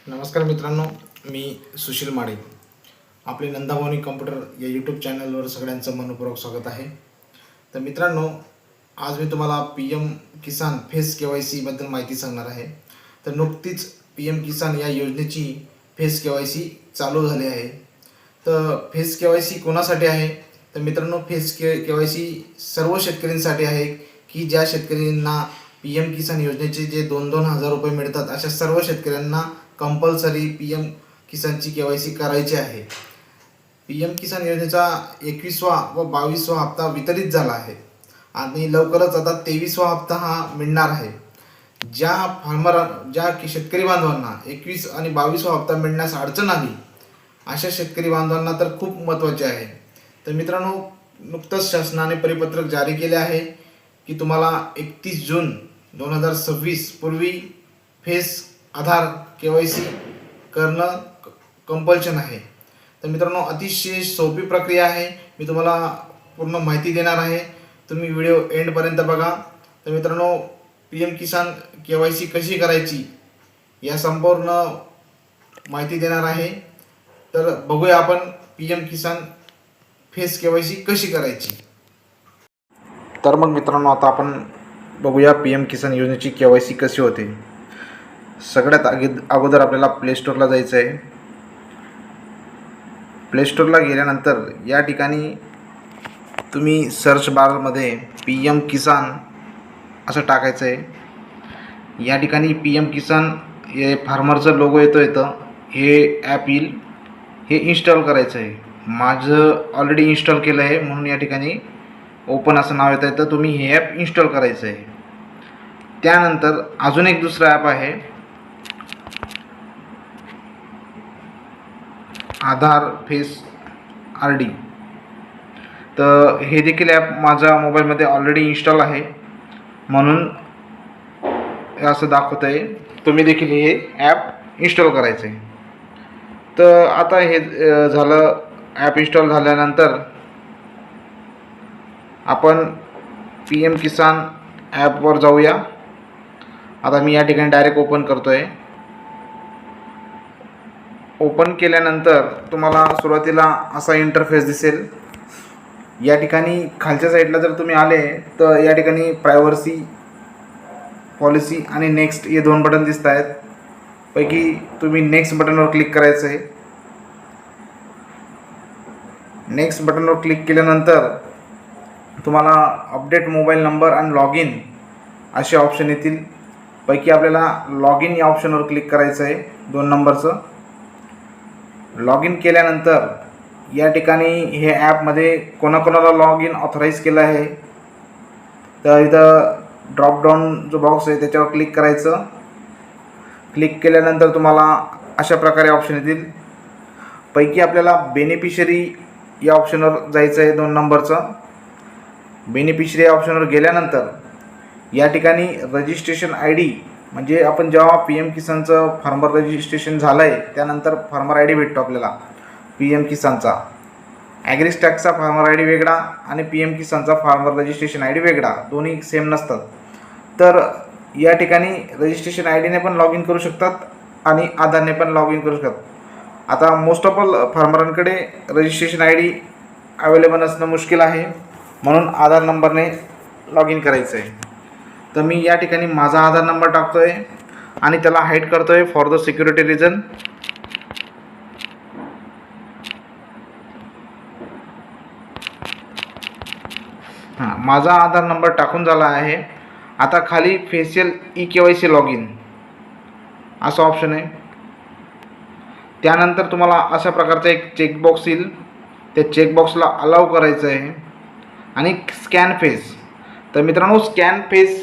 नमस्कार मित्रांनो, मी सुशील माडे. आपले नंदाभवनी कम्प्युटर या यूट्यूब चॅनलवर सगळ्यांचं मनपूर्वक स्वागत आहे. तर मित्रांनो, आज मी तुम्हाला PM किसान फेस KYC बद्दल माहिती सांगणार आहे. तर नुकतीच PM किसान या योजनेची फेस KYC चालू झाली आहे. तर फेस KYC कोणासाठी आहे? तर मित्रांनो, फेस KYC सर्व शेतकऱ्यांसाठी आहे की ज्या शेतकऱ्यांना PM किसान योजनेचे जे 2-2 हजार रुपये मिळतात, अशा सर्व शेतकऱ्यांना कंपल्सरी PM किसानची KYC करायची आहे. PM किसान योजनेचा 21वा व 22वा हप्ता वितरित झाला आहे आणि लवकरच आता 23वा हप्ता हा मिळणार आहे. ज्या शेतकरी बांधवांना 21 आणि 22वा हप्ता मिळण्यास अडचण आली, अशा शेतकरी बांधवांना तर खूप महत्त्वाचे आहे. तर मित्रांनो, नुकतंच शासनाने परिपत्रक जारी केले आहे की तुम्हाला 31 जून 2026 पूर्वी फेस आधार KYC करणं कंपल्शन आहे. तर मित्रांनो, अतिशय सोपी प्रक्रिया आहे. मी तुम्हाला पूर्ण माहिती देणार आहे. तुम्ही व्हिडिओ एंडपर्यंत बघा. तर मित्रांनो, PM किसान KYC कशी करायची या संपूर्ण माहिती देणार आहे. तर बघूया आपण PM किसान फेस KYC कशी करायची. तर मग मित्रांनो, आता आपण बघूया PM किसान योजनेची KYC कशी होते. सगळ्यात अगोदर आपल्याला प्ले स्टोअरला जायचं आहे. प्ले स्टोअरला गेल्यानंतर या ठिकाणी तुम्ही सर्च बारमध्ये PM किसान असं टाकायचं आहे. या ठिकाणी PM किसान हे फार्मरचं लोगो येतं, हे ॲप येईल. हे इन्स्टॉल करायचं आहे. माझं ऑलरेडी इन्स्टॉल केलं आहे, म्हणून या ठिकाणी ओपन असं नाव येतं. तर तुम्ही हे ॲप इन्स्टॉल करायचं आहे. त्यानंतर अजून एक दुसरं ॲप आहे, आधार फेस RD. तर हे देखील ॲप माझ्या मोबाईलमध्ये ऑलरेडी इन्स्टॉल आहे, म्हणून असं दाखवतं आहे. तुम्ही देखील हे ॲप इन्स्टॉल करायचं आहे. तर आता हे झालं. ॲप इन्स्टॉल झाल्यानंतर आपण PM किसान ॲपवर जाऊया. आता मी या ठिकाणी डायरेक्ट ओपन करतो आहे. ओपन केल्यानंतर तुम्हाला सुरुवातीला असा इंटरफेस दिसेल. या ठिकाणी खालच्या साईडला जर तुम्ही आले तर या ठिकाणी प्रायव्हसी पॉलिसी आणि नेक्स्ट हे दोन बटन दिसत आहेत. पैकी तुम्ही नेक्स्ट बटनवर क्लिक करायचं आहे. नेक्स्ट बटनवर क्लिक केल्यानंतर तुम्हाला अपडेट मोबाईल नंबर आणि लॉग इन असे ऑप्शन येतील. पैकी आपल्याला लॉग इन या ऑप्शनवर क्लिक करायचं आहे, 2 नंबरचं. लॉग इन केल्यानंतर या ठिकाणी हे ॲपमध्ये कोणाकोणाला लॉग इन ऑथराईज केलं आहे, तर इथं ड्रॉपडाऊन जो बॉक्स आहे त्याच्यावर क्लिक करायचं. क्लिक केल्यानंतर तुम्हाला अशा प्रकारे ऑप्शन येतील. पैकी आपल्याला बेनिफिशरी या ऑप्शनवर जायचं आहे, 2 नंबरचं. बेनिफिशरी या ऑप्शनवर गेल्यानंतर या ठिकाणी रजिस्ट्रेशन ID, म्हणजे आपण जेव्हा PM किसानचं फार्मर रजिस्ट्रेशन झालं आहे त्यानंतर फार्मर ID भेटतो आपल्याला PM किसानचा. ॲग्रिस्टॅकचा फार्मर ID वेगळा आणि PM किसानचा फार्मर रजिस्ट्रेशन ID वेगळा, दोन्ही सेम नसतात. तर या ठिकाणी रजिस्ट्रेशन IDने पण लॉग इन करू शकतात आणि आधारने पण लॉग इन करू शकतात. आता मोस्ट ऑफ ऑल फार्मरांकडे रजिस्ट्रेशन ID अवेलेबल असणं मुश्किल आहे, म्हणून आधार नंबरने लॉग इन करायचं आहे. तर मी या ठिकाणी माझा आधार नंबर टाकतो आहे आणि त्याला हाईड करतो आहे फॉर द सिक्युरिटी रिझन. माझा आधार नंबर टाकून झाला आहे. आता खाली फेशियल KYC लॉग इन असं ऑप्शन आहे. त्यानंतर तुम्हाला अशा प्रकारचा एक चेकबॉक्स येईल. त्या चेकबॉक्सला अलाव करायचं आहे आणि स्कॅन फेस. तर मित्रांनो, स्कॅन फेस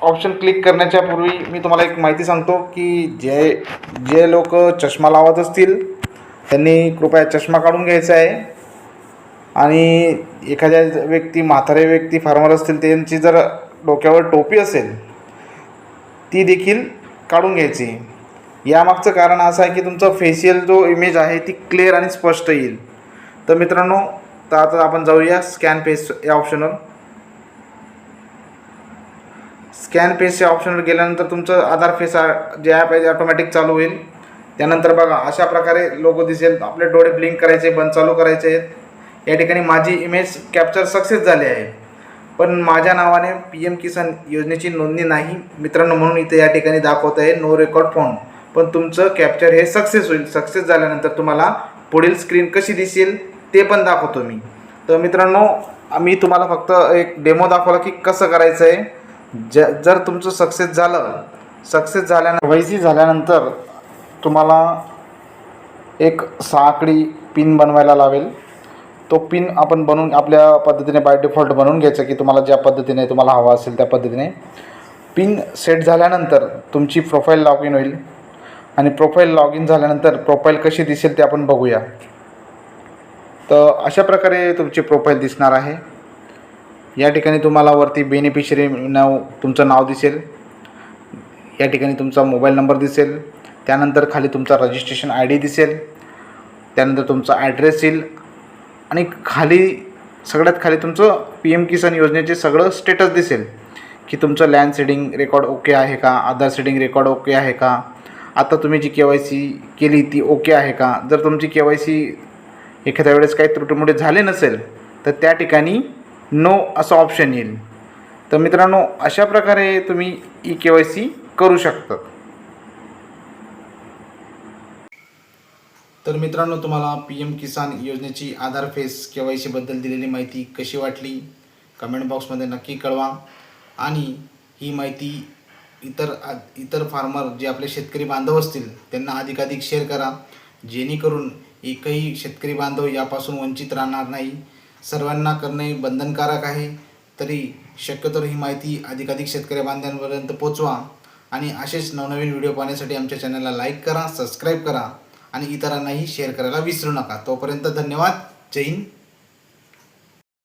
ऑप्शन क्लिक करण्याच्या पूर्वी मी तुम्हाला एक माहिती सांगतो की जे लोक चष्मा लावत असतील त्यांनी कृपया चष्मा काढून घ्यायचा आहे. आणि एखाद्या व्यक्ती, म्हातारे व्यक्ती फार्मर असतील, त्यांची जर डोक्यावर टोपी असेल ती देखील काढून घ्यायची. यामागचं कारण असं आहे की तुमचा फेशियल जो इमेज आहे ती क्लिअर आणि स्पष्ट येईल. तर मित्रांनो, तर आता आपण जाऊया स्कॅन फेस या ऑप्शनवर. स्कॅन फेस या ऑप्शनवर गेल्यानंतर तुमचं आधार फेस जे ॲप आहे ते ऑटोमॅटिक चालू होईल. त्यानंतर बघा अशा प्रकारे लोगो दिसेल. आपले डोळे ब्लिंक करायचे, बंद चालू करायचे आहेत. या ठिकाणी माझी इमेज कॅप्चर सक्सेस झाली आहे, पण माझ्या नावाने PM किसान योजनेची नोंदणी नाही मित्रांनो, म्हणून इथे या ठिकाणी दाखवत आहे नो रेकॉर्ड फाउंड. पण तुमचं कॅप्चर हे सक्सेस होईल. सक्सेस झाल्यानंतर तुम्हाला पुढील स्क्रीन कशी दिसेल ते पण दाखवतो मी. तर मित्रांनो, मी तुम्हाला फक्त एक डेमो दाखवला की कसं करायचं आहे. जर तुमचं सक्सेस झाल्यानंतर KYC झाल्यानंतर तुम्हाला एक 6 आकडी पिन बनवायला लावेल. तो पिन आपण बनवून आपल्या पद्धतीने बाय डिफॉल्ट बनवून घ्यायचं की तुम्हाला ज्या पद्धतीने तुम्हाला हवा असेल त्या पद्धतीने. पिन सेट झाल्यानंतर तुमची प्रोफाईल लॉग इन होईल आणि प्रोफाईल लॉग इन झाल्यानंतर प्रोफाईल कशी दिसेल ते आपण बघूया. तर अशा प्रकारे तुमची प्रोफाईल दिसणार आहे. या ठिकाणी तुम्हाला वरती बेनिफिशरी तुमचं नाव दिसेल. या ठिकाणी तुमचा मोबाईल नंबर दिसेल. त्यानंतर खाली तुमचा रजिस्ट्रेशन ID दिसेल. त्यानंतर तुमचा ॲड्रेस येईल आणि सगळ्यात खाली तुमचं PM किसान योजनेचे सगळं स्टेटस दिसेल की तुमचं लँड सीडिंग रेकॉर्ड ओके आहे का, आधार सीडिंग रेकॉर्ड ओके आहे का, आता तुम्ही जी KYC केली ती ओके आहे का. जर तुमची KYC एखाद्या वेळेस काही त्रुटीमुळे झाले नसेल तर त्या ठिकाणी नो असं ऑप्शन येईल. तर मित्रांनो, अशा प्रकारे तुम्ही KYC करू शकता. तर मित्रांनो, तुम्हाला PM किसान योजनेची आधार फेस KYC बद्दल दिलेली माहिती कशी वाटली कमेंट बॉक्समध्ये नक्की कळवा. आणि ही माहिती इतर फार्मर जे आपले शेतकरी बांधव असतील त्यांना अधिकाधिक शेअर करा, जेणेकरून एकही शेतकरी बांधव यापासून वंचित राहणार नाही. सर्वांना करणे बंधनकारक आहे, तरी शक्यतो ही माहिती अधिकाधिक शेतकरी बांधवांपर्यंत पोचवा. आणि असेच नवनवीन व्हिडिओ पाहण्यासाठी आमच्या चॅनलला लाईक करा, सबस्क्राईब करा आणि इतरांनाही शेअर करायला विसरू नका. तोपर्यंत धन्यवाद. जय हिंद.